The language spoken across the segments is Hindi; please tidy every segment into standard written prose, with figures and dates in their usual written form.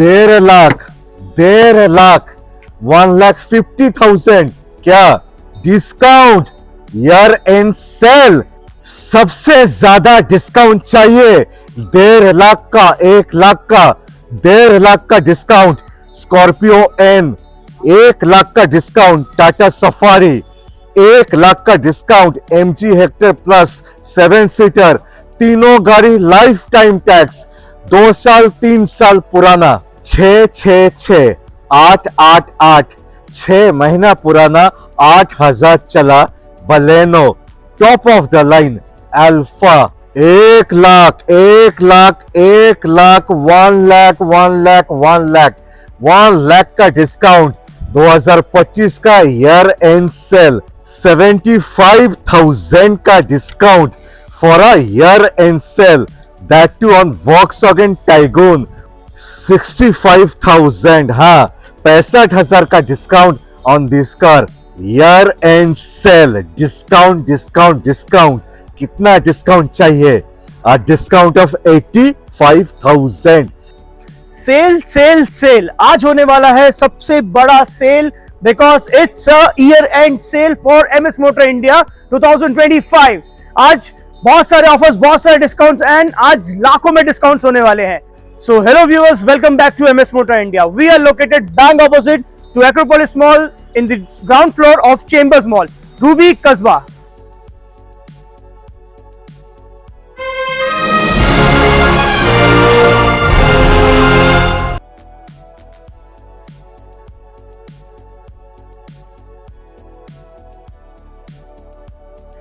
1.5 लाख 1.5 लाख 1,50,000 क्या डिस्काउंट ईयर एंड सेल। सबसे ज्यादा डिस्काउंट चाहिए 1.5 लाख का 1 लाख का 1.5 लाख का डिस्काउंट स्कॉर्पियो एन, 1 लाख का डिस्काउंट टाटा सफारी, 1 लाख का discount MG Hector plus 7 seater. तीनों गाड़ी लाइफ टाइम टैक्स 2 साल 3 साल पुराना 666 888 6 महीना पुराना 8,000 चला Baleno top of the line Alpha 1 lakh 1 lakh 1 lakh 1 lakh 1 lakh 1 lakh 1 lakh का डिस्काउंट 2025 का ईयर एंड सेल 75,000 का discount for a year end sale that too on Volkswagen Taigun 65,000 हाँ 65,000 का discount on this car year end sale. Discount discount discount कितना डिस्काउंट चाहिए? A discount of 85,000। Sale sale sale आज होने वाला है सबसे बड़ा sale because it's a year end sale for MS motor India 2025। आज बहुत सारे ऑफर्स, बहुत सारे डिस्काउंट्स एंड आज लाखों में डिस्काउंट्स होने वाले हैं। So hello viewers, welcome back to MS Motor India. We are located bang opposite to Acropolis Mall in the ground floor of Chambers Mall, Ruby Kasbah.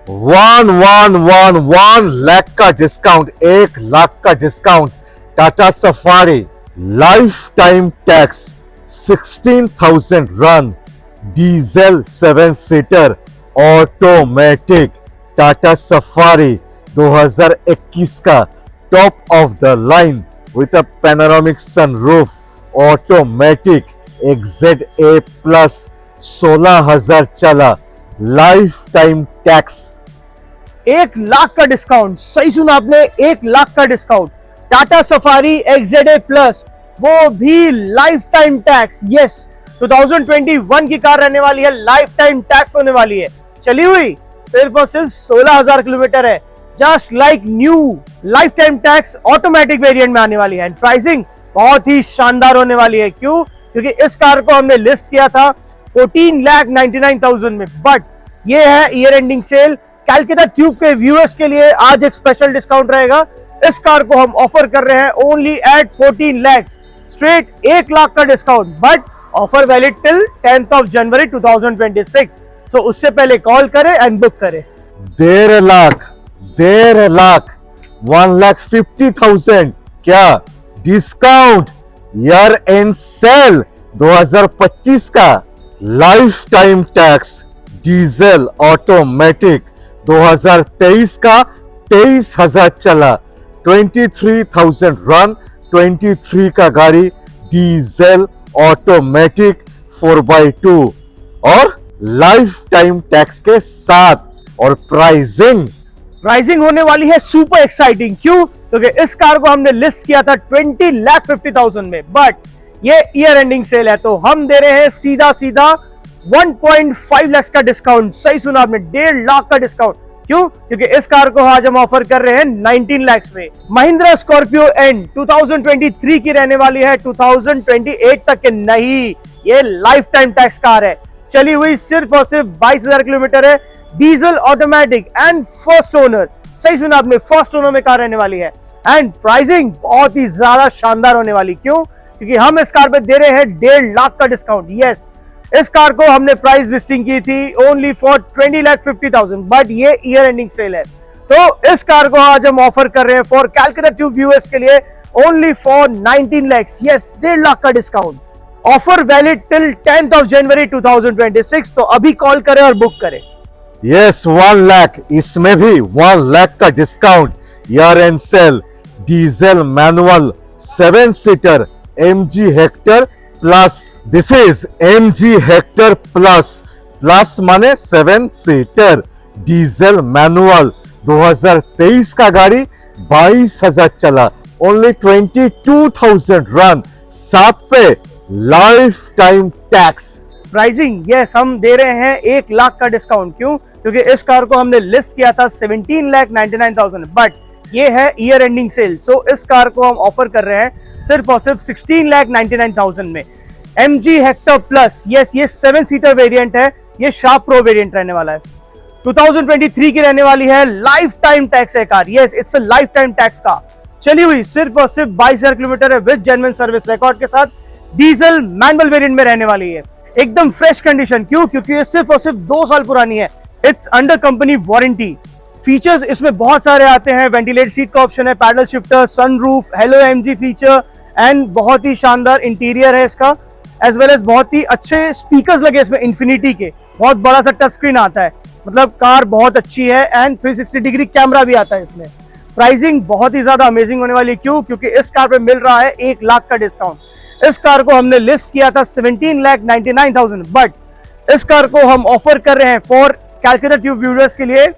One lakh का डिस्काउंट 1 लाख का discount Tata safari life time tax 16,000 run diesel 7 seater automatic Tata safari 2021 का top of the line with a panoramic sunroof automatic XZA plus 16,000 चला लाइफ टाइम टैक्स 1 लाख का डिस्काउंट, सही सुना आपने, 1 लाख का discount Tata safari XZA plus, वो भी लाइफ टाइम टैक्स। यस 2021 की कार रहने वाली है, लाइफ टाइम टैक्स होने वाली है। चली हुई सिर्फ और सिर्फ 16,000 किलोमीटर है। Just like new life time tax automatic variant में आने वाली है एंड प्राइसिंग बहुत ही शानदार होने वाली है। क्यों? क्योंकि इस कार को हमने लिस्ट किया था 14,99,000 में, बट ये है year ending sale. Calcutta tube के व्यूअर्स के लिए आज एक स्पेशल डिस्काउंट रहेगा। इस कार को हम ऑफर कर रहे हैं only at 14 lakh, straight 1 lakh का discount, but offer valid till 10th of January 2026। So उससे पहले कॉल करें एंड बुक करें। 1.5 लाख 1,50,000 क्या डिस्काउंट ईयर एंड सेल 2025 का life time tax diesel automatic 2023 का 23,000 चला 23,000 रन 23 का गाड़ी डीजल ऑटोमेटिक 4x2 और लाइफ टाइम टैक्स के साथ। और प्राइसिंग होने वाली है सुपर एक्साइटिंग। क्यों? क्योंकि इस कार को हमने लिस्ट किया था 20,50,000 में, बट ये ईयर एंडिंग सेल है तो हम दे रहे हैं सीधा 1.5 लाख का डिस्काउंट। सही सुना आपने, 1.5 लाख का डिस्काउंट। क्यों? क्योंकि इस कार को आज हम ऑफर कर रहे हैं 19 लाख में। महिंद्रा स्कॉर्पियो एन 2023 की रहने वाली है, 2028 तक के नहीं। ये लाइफ टाइम टैक्स कार है, चली हुई सिर्फ और सिर्फ 22,000 किलोमीटर है, diesel automatic and first owner. सही सुना आपने, फर्स्ट ओनर में कार रहने वाली है एंड प्राइसिंग बहुत ही ज्यादा शानदार होने वाली। क्यों? क्योंकि हम इस कार पे दे रहे हैं 1.5 लाख का डिस्काउंट। यस, इस कार को हमने प्राइस लिस्टिंग की थी ओनली फॉर 20,50,000, बट ये ईयर एंडिंग सेल है तो इस कार को आज हम ऑफर कर रहे हैं फॉर कैलकाटा ट्यूब व्यूअर्स के लिए only for 19 lakh. Yes, 1.5 lakh का discount, offer valid till 10th of January 2026। तो अभी कॉल करें और बुक करें। यस 1 लाख, इसमें भी 1 लाख का discount year end sale diesel manual 7 seater MG Hector plus. This is MG Hector plus माने 7 सीटर डीजल मैनुअल 2023 का गाड़ी 22,000 चला, ओनली 22,000 रन साथ पे life time tax. Pricing yes हम दे रहे हैं 1 लाख का डिस्काउंट। क्यों? क्योंकि इस कार को हमने लिस्ट किया था 17,99,000, बट ये है ईयर एंडिंग सेल, सो इस कार को हम ऑफर कर रहे हैं सिर्फ और सिर्फ 16,99,000 में। MG हेक्टर प्लस, यस ये 7 सीटर वेरिएंट है, ये शार्प प्रो वेरिएंट रहने वाला है, 2023 की रहने वाली है, लाइफ टाइम टैक्स है car, yes it's a life time tax का चली हुई सिर्फ और सिर्फ 22,000 किलोमीटर है विद जेन्युइन सर्विस रिकॉर्ड के साथ, डीजल मैनुअल वेरिएंट में रहने वाली है, एकदम फ्रेश कंडीशन। क्यों? क्योंकि ये सिर्फ और सिर्फ 2 साल पुरानी है, it's under company warranty. Features इसमें बहुत सारे आते हैं, वेंटिलेटेड सीट का ऑप्शन है, pedal shifter, sunroof, hello MG feature and बहुत ही शानदार इंटीरियर है इसका, एज वेल एज बहुत ही अच्छे स्पीकर्स लगे इसमें इन्फिनिटी के, बहुत बड़ा सा टच स्क्रीन आता है, मतलब कार बहुत अच्छी है एंड 360 डिग्री कैमरा भी आता है इसमें। प्राइसिंग बहुत ही ज्यादा अमेजिंग होने वाली है। क्यों? क्योंकि इस कार पे मिल रहा है 1 लाख का डिस्काउंट। इस कार को हमने लिस्ट किया था 17,99,000, बट इस कार को हम ऑफर कर रहे हैं फॉर कैलकुलेट ट्यूब व्यूअर्स के लिए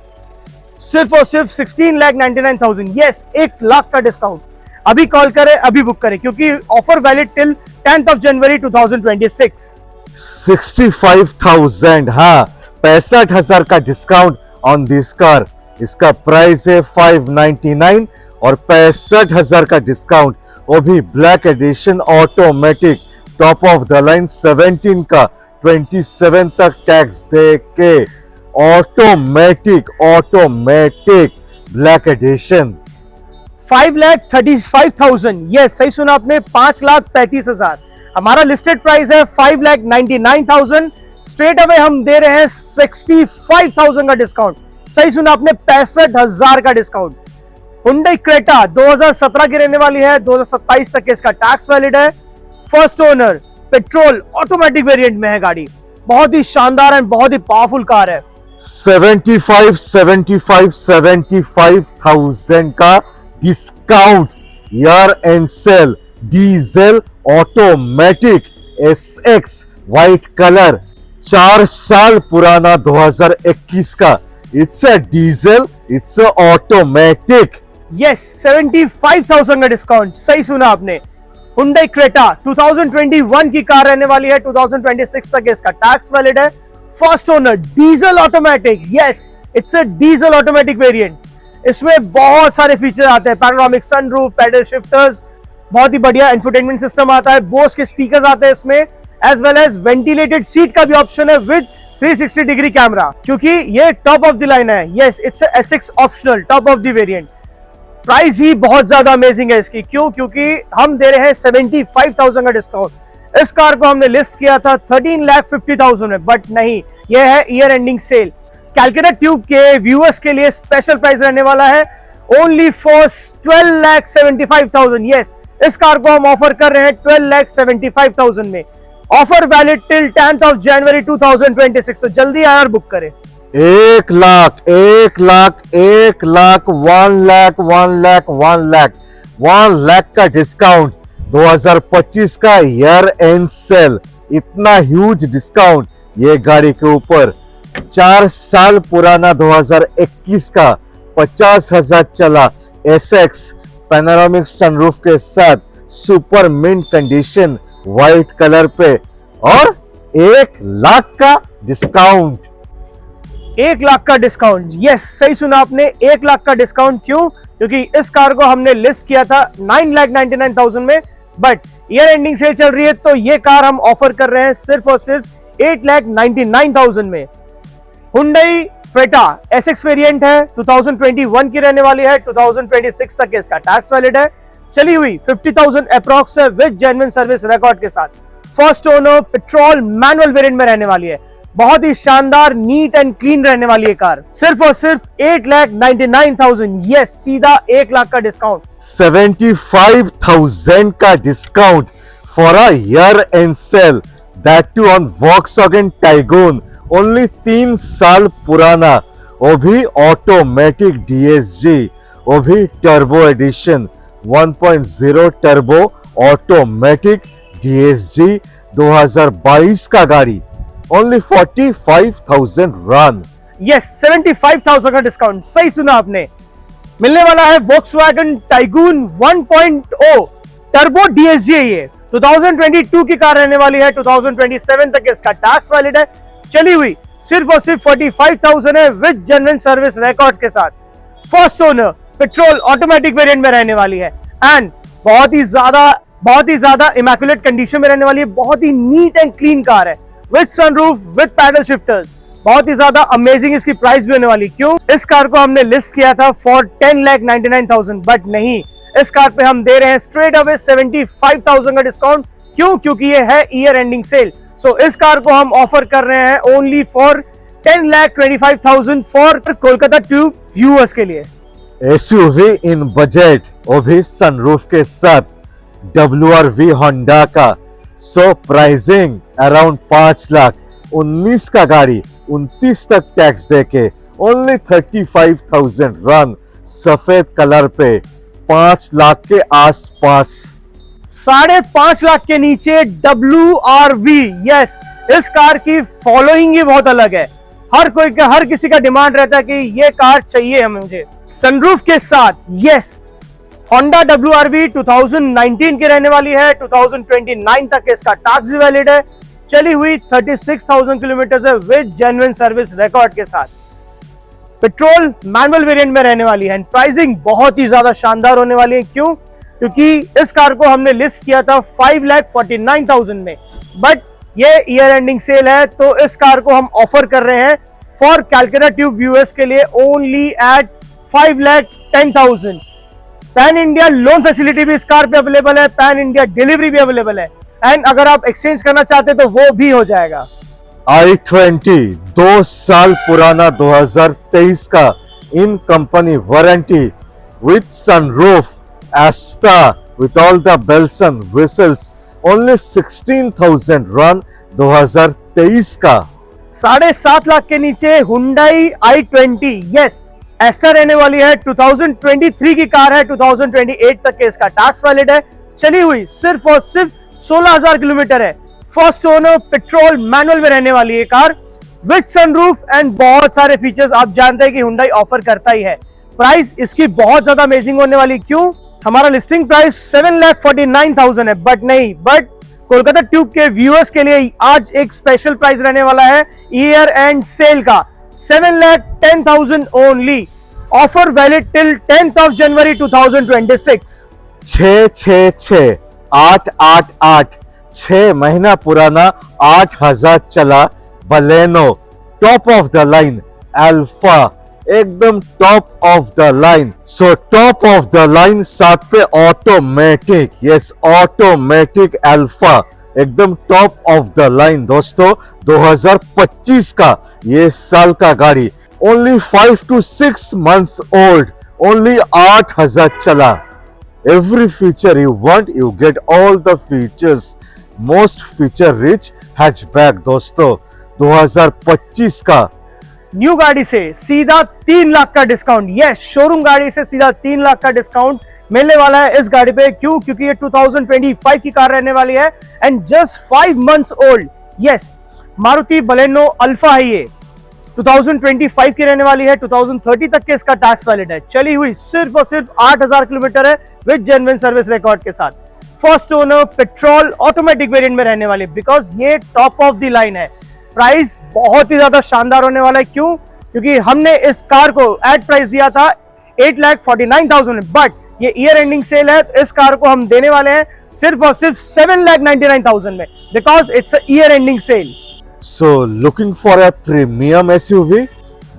सिर्फ और सिर्फ 16,99,000। यस 1 लाख का डिस्काउंट। अभी कॉल करें, अभी बुक करें, क्योंकि offer valid till 10th of January 2026। 65,000, हाँ 65,000 का डिस्काउंट ऑन दिस कार। इसका प्राइस है 599 और 65,000 का डिस्काउंट, वो भी black edition automatic top of the line 17 का 27 तक टैक्स दे के ऑटोमेटिक ब्लैक एडिशन। 5,35,000, यस सही सुना आपने, 5,35,000। हमारा लिस्टेड प्राइस है 5,99,000। स्ट्रेट अवे हम दे रहे हैं 65,000 का डिस्काउंट। सही सुना आपने, 65,000 का डिस्काउंट। Hyundai Creta 2017 की रहने वाली है, 2027 तक इसका टैक्स वैलिड है, first owner, petrol automatic variant में है गाड़ी, बहुत ही शानदार एंड बहुत ही पावरफुल कार है। 75,000 का discount, year end sale, diesel automatic SX white colour, 4 साल पुराना 2021 का, it's a diesel, it's a automatic. Yes 75,000 का डिस्काउंट, सही सुना आपने। Hyundai Creta 2021 की कार रहने वाली है, 2026 तक इसका टैक्स वैलिड है, first owner, diesel automatic, yes it's a diesel automatic variant. इसमें बहुत सारे फीचर आते हैं, पैनोरामिक सनरूफ, पैडल शिफ्टर्स, बहुत ही बढ़िया इंफोटेनमेंट सिस्टम आता है, बोस के स्पीकर्स आते हैं इसमें, as well as ventilated seat का भी ऑप्शन है विद 360 डिग्री कैमरा, क्योंकि ये टॉप ऑफ द लाइन है। Yes it's SX optional top of the variant. Price ही बहुत ज्यादा अमेजिंग है इसकी। क्यों? क्योंकि हम दे रहे हैं 75,000 का डिस्काउंट। इस कार को हमने लिस्ट किया था 13,50,000 में, बट नहीं, यह है year ending sale. Calculate tube के व्यूअर्स के लिए स्पेशल प्राइस रहने वाला है, ओनली फॉर 12,75,000। यस इस कार को हम ऑफर कर रहे हैं 12,75,000 में, offer valid till 10th of January 2026। तो जल्दी आए और बुक करें। 1 लाख 1 लाख का डिस्काउंट, 2025 का ईयर एंड सेल, इतना ह्यूज डिस्काउंट ये गाड़ी के ऊपर। 4 साल पुराना 2021 का 50,000 चला SX पैनोरामिक सनरूफ के साथ, super mint condition white colour पे, और 1 लाख का डिस्काउंट। 1 लाख का डिस्काउंट, यस सही सुना आपने, 1 लाख का डिस्काउंट। क्यों? क्योंकि इस कार को हमने लिस्ट किया था 9,99,000 में, बट ईयर एंडिंग सेल चल रही है, तो ये कार हम ऑफर कर रहे हैं सिर्फ और सिर्फ 8,99,000 में। Hyundai Creta SX वेरिएंट है, 2021 की रहने वाली है, 2026 तक इसका टैक्स वैलिड है, चली हुई 50,000 अप्रॉक्स है विद जेन्युइन सर्विस रिकॉर्ड के साथ, first owner, petrol manual variant में रहने वाली है, बहुत ही शानदार, नीट एंड क्लीन रहने वाली है कार, सिर्फ और सिर्फ 8,99,000। यस सीधा 1 लाख का डिस्काउंट। 75,000 का discount for a year end sale, that too on Volkswagen Tiguan, only 3 साल पुराना, वो भी ऑटोमेटिक DSG, वो भी turbo edition 1.0 turbo automatic DSG 2022 का गाड़ी, ओनली 45,000 रन। यस 75,000 का डिस्काउंट, सही सुना आपने। मिलने वाला है Volkswagen Tiguan 1.0 टर्बो डीएसजी है ये, 2022 की कार रहने वाली है, 2027 तक इसका टैक्स वैलिड है। चली हुई सिर्फ और सिर्फ 45,000 है विद जेन्युइन सर्विस रिकॉर्ड्स के साथ। First owner, petrol automatic variant में रहने वाली है एंड बहुत ही ज्यादा इमैक्युलेट कंडीशन में रहने वाली है। बहुत ही नीट एंड क्लीन कार है with sunroof, with paddle shifters. बहुत ही ज्यादा अमेजिंग इसकी प्राइस भी होने वाली। क्यों? इस कार को हमने लिस्ट किया था फॉर 10,99,000, बट नहीं, इस कार पे हम दे रहे हैं स्ट्रेट अवे 75,000 का डिस्काउंट। क्यों? क्योंकि ये है ईयर एंडिंग सेल। सो इस कार को हम ऑफर कर रहे हैं only for 10,25,000 for Kolkata tube viewers के लिए। एसयूवी इन बजट, वो भी सनरूफ के साथ, WRV होंडा का। सो प्राइसिंग अराउंड 5 लाख, 19 का गाड़ी 29 तक टैक्स देके ओनली 35,000 रन, सफेद कलर पे 5 लाख के आसपास। 5.5 लाख के नीचे WRV। यस, इस कार की फॉलोइंग ही बहुत अलग है। हर किसी का डिमांड रहता है कि ये कार चाहिए हमें, मुझे सनरूफ के साथ। यस, होंडा WRV 2019 की रहने वाली है, 2029 तक इसका टैक्स भी वैलिड है। चली हुई 36,000 किलोमीटर है विद जेन्युइन सर्विस रिकॉर्ड के साथ। पेट्रोल मैनुअल वेरिएंट में रहने वाली है एंड प्राइसिंग बहुत ही ज्यादा शानदार होने वाली है। क्यों? क्योंकि इस कार को हमने लिस्ट किया था 5,49,000 में, बट ये ईयर एंडिंग सेल है तो इस कार को हम ऑफर कर रहे हैं फॉर कैलकाटा ट्यूब व्यूअर्स के लिए only at 5,10,000। Pan India loan facility भी इस कार पे अवेलेबल है, पैन इंडिया डिलीवरी भी अवेलेबल है एंड अगर आप एक्सचेंज करना चाहते तो वो भी हो जाएगा। i20 2 साल पुराना 2023 का in company warranty with sunroof, Asta with all the bells and whistles, only 16,000 run 2023 का। 7.5 लाख के नीचे हुंडई i20। यस, एस्टा रहने वाली है, 2023 की कार है, 2028 तक के इसका टैक्स वैलिड है। चली हुई सिर्फ और सिर्फ 16,000 किलोमीटर है। फर्स्ट ओनर, पेट्रोल मैनुअल में रहने वाली है कार विद सनरूफ एंड बहुत सारे फीचर्स आप जानते हैं कि हुंडई ऑफर करता ही है। प्राइस इसकी बहुत ज्यादा अमेजिंग होने वाली। क्यों? हमारा लिस्टिंग प्राइस 7,49,000 है, बट कोलकाता ट्यूब के व्यूअर्स के लिए आज एक स्पेशल प्राइस रहने वाला है ईयर एंड सेल का, 7,10,000 only. Offer valid till 10th of January 2026। 666 888 6 महीना पुराना 8,000 चला Baleno, top of the line alpha, एकदम top of the line. So top of the line, साथ पे ऑटोमेटिक, यस ऑटोमेटिक अल्फा, एकदम टॉप ऑफ द लाइन दोस्तों। 2025 का ये साल का गाड़ी, ओनली 5 to 6 months old, ओनली 8,000 चला। Every feature you want, you get all the features. Most feature rich hatchback दोस्तों। 2025 का न्यू गाड़ी से सीधा 3 लाख का डिस्काउंट। यस, शोरूम गाड़ी से सीधा 3 लाख का डिस्काउंट मिलने वाला है इस गाड़ी पे। क्यों? क्योंकि ये 2025 की कार रहने वाली है and just 5 months old. Yes, Maruti Baleno alpha है ये, 2025 की रहने वाली है, 2030 तक के इसका टैक्स वैलिड है। चली हुई सिर्फ और सिर्फ 8,000 किलोमीटर है विद जेन्युइन सर्विस रिकॉर्ड के साथ। First owner, petrol automatic variant में रहने वाली, बिकॉज ये टॉप ऑफ द लाइन है। प्राइस बहुत ही ज्यादा शानदार होने वाला है। क्यों? क्योंकि हमने इस कार को एड प्राइस दिया था 8,49,000 में, बट ये ईयर एंडिंग सेल है तो इस कार को हम देने वाले हैं सिर्फ और सिर्फ 7,99,000 में, because it's year ending sale. So looking for a premium SUV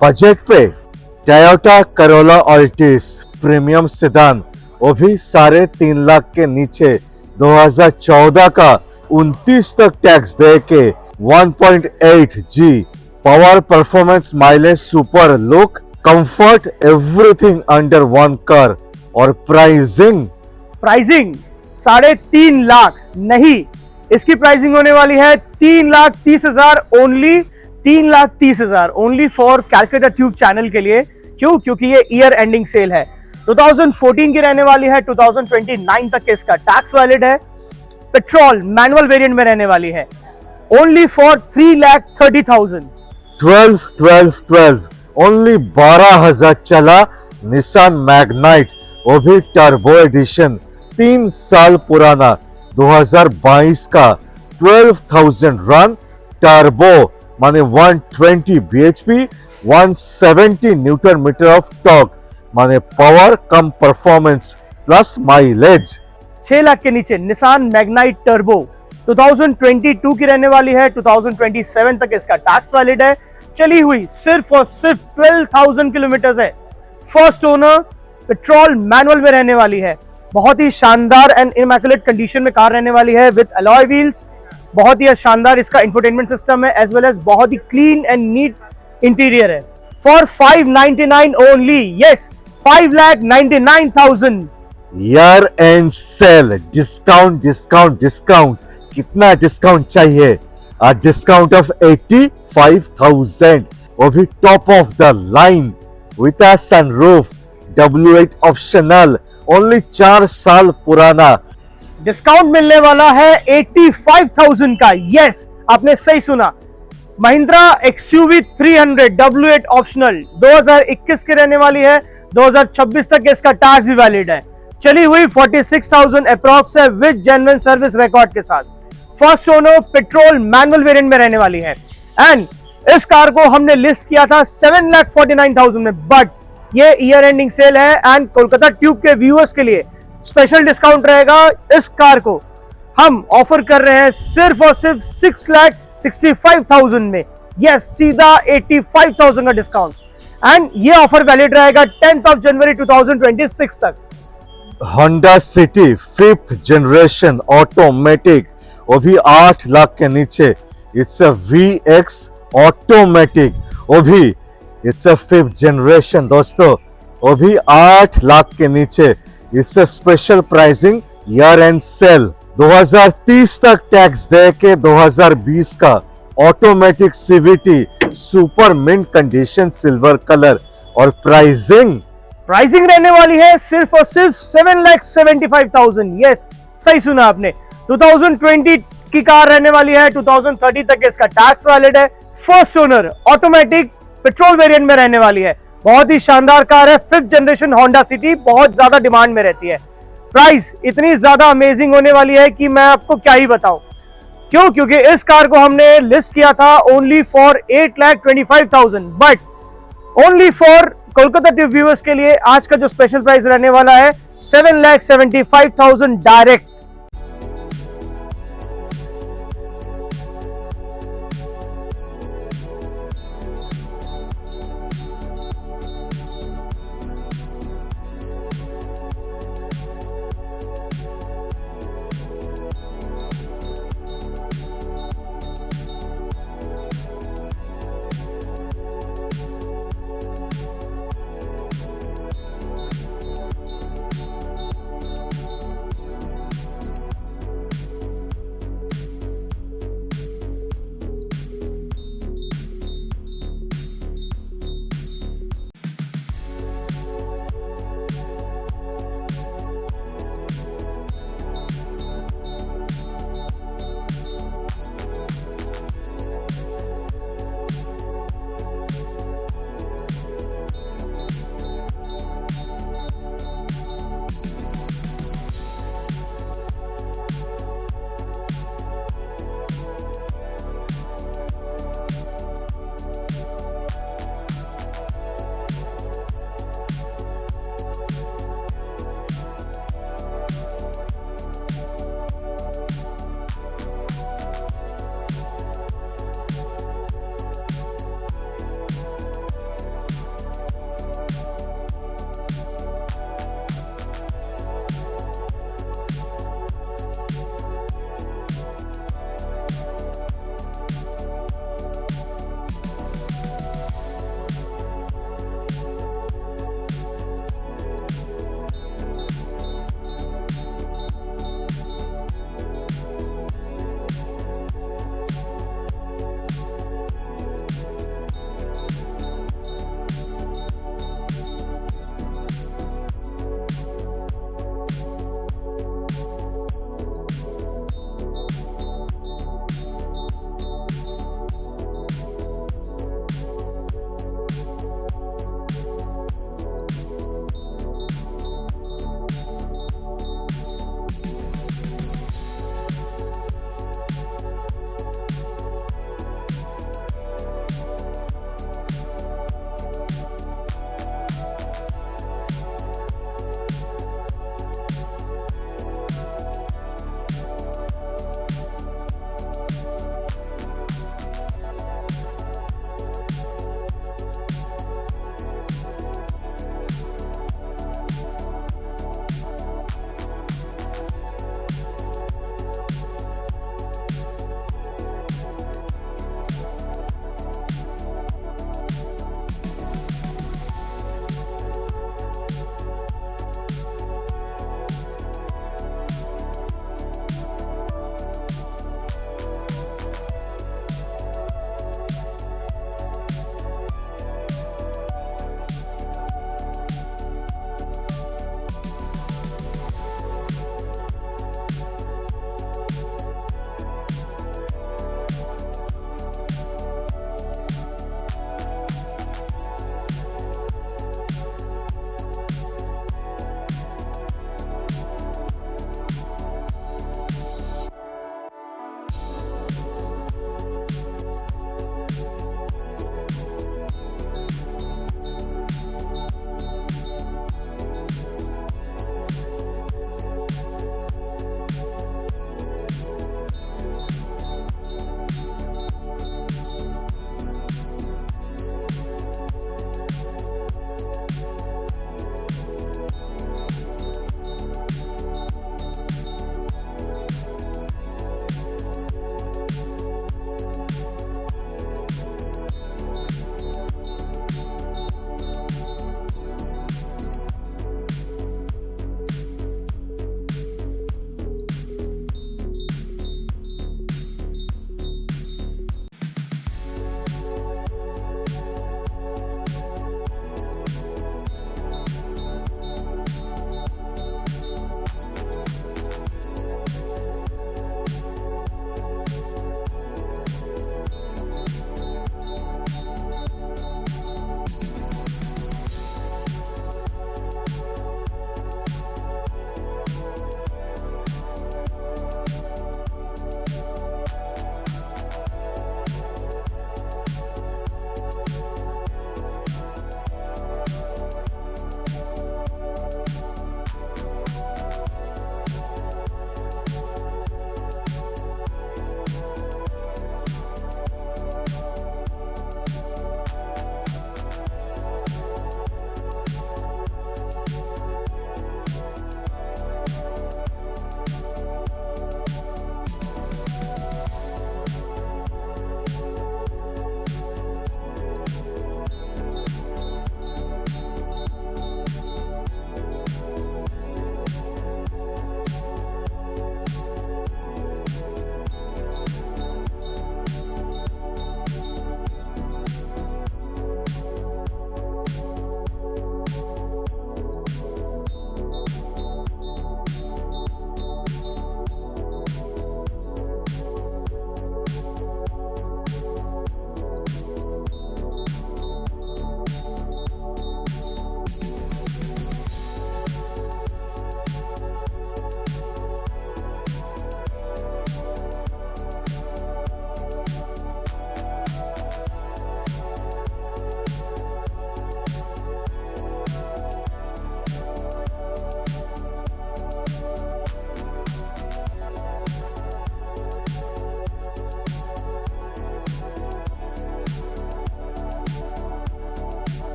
budget पे, Toyota Corolla Altis premium sedan, वो भी 3.5 लाख के नीचे, 2014 का 29 तक टैक्स दे के 1.8G power, performance, mileage, super look, comfort, everything under one car. और प्राइसिंग 3.5 लाख नहीं, इसकी प्राइसिंग होने वाली है 3,30,000 only, 3,30,000 only for Calcutta tube channel के लिए। क्यों? क्योंकि ये ईयर एंडिंग सेल है, 2014 की रहने वाली है, 2029 तक इसका टैक्स वैलिड है। पेट्रोल मैनुअल वेरिएंट में रहने वाली है, ओनली फॉर 3,30,000। 12 ओनली 12,000 चला निसान मैग्नाइट, वो भी टर्बो एडिशन, 3 साल पुराना 2022 का 12,000 रन टर्बो माने 120 bhp 170 newton metre of torque माने power cum performance plus mileage. 6 lakh के नीचे निसान मैग्नाइट टर्बो 2022 की रहने वाली है, 2027 तक इसका टैक्स वैलिड है, चली हुई सिर्फ और सिर्फ 12,000 किलोमीटर है, फर्स्ट ओनर, पेट्रोल मैनुअल में रहने वाली है, बहुत ही शानदार एंड इमैकुलेट कंडीशन में कार रहने वाली है विद अलॉय व्हील्स, बहुत ही शानदार इसका इंफोटेनमेंट सिस्टम है एज वेल एज बहुत ही क्लीन एंड नीट इंटीरियर है। For 599 only, yes 5,99,000। Year end sale discount discount discount, कितना डिस्काउंट चाहिए? अ डिस्काउंट ऑफ 85,000, वो भी top of the line with a sunroof, W8 optional, only 4 साल पुराना। डिस्काउंट मिलने वाला है 85,000 का, यस आपने सही सुना। महिंद्रा XUV 300 W8 ऑप्शनल 2021 की रहने वाली है, 2026 तक इसका टैक्स भी वैलिड है, चली हुई 46,000 अप्रॉक्स है विद जेन्युइन सर्विस रिकॉर्ड के साथ, first owner, petrol manual variant में रहने वाली है। एंड इस कार को हमने लिस्ट किया था 7,49,000 में, बट ये ईयर एंडिंग सेल है एंड कोलकाता ट्यूब के व्यूअर्स के लिए स्पेशल डिस्काउंट रहेगा। इस कार को हम ऑफर कर रहे हैं सिर्फ और सिर्फ 6,65,000 में, यस सीधा 85,000 का डिस्काउंट, एंड ये ऑफर वैलिड रहेगा 10th of January 2026 तक। Honda city 5th generation automatic, वो भी 8 लाख के नीचे, इट्स अ VX ऑटोमेटिक, वो भी इट्स अ 5th जनरेशन दोस्तों, वो भी 8 लाख के नीचे, it's a special pricing year end sale. 2030 तक टैक्स दे के 2020 का automatic CVT super mint condition silver colour, और प्राइसिंग रहने वाली है सिर्फ और सिर्फ 7,75,000, यस सही सुना आपने। 2020 की कार रहने वाली है, 2030 तक इसका टैक्स वैलिड है, first owner, automatic, petrol variant में रहने वाली है, बहुत ही शानदार कार है, 5th जनरेशन होंडा सिटी, बहुत ज्यादा डिमांड में रहती है। प्राइस इतनी ज्यादा अमेजिंग होने वाली है कि मैं आपको क्या ही बताऊं, क्यों? क्योंकि इस कार को हमने लिस्ट किया था only for 8,25,000, but only for Kolkata tube viewers के लिए आज का जो स्पेशल प्राइस रहने वाला है 7,75,000 डायरेक्ट।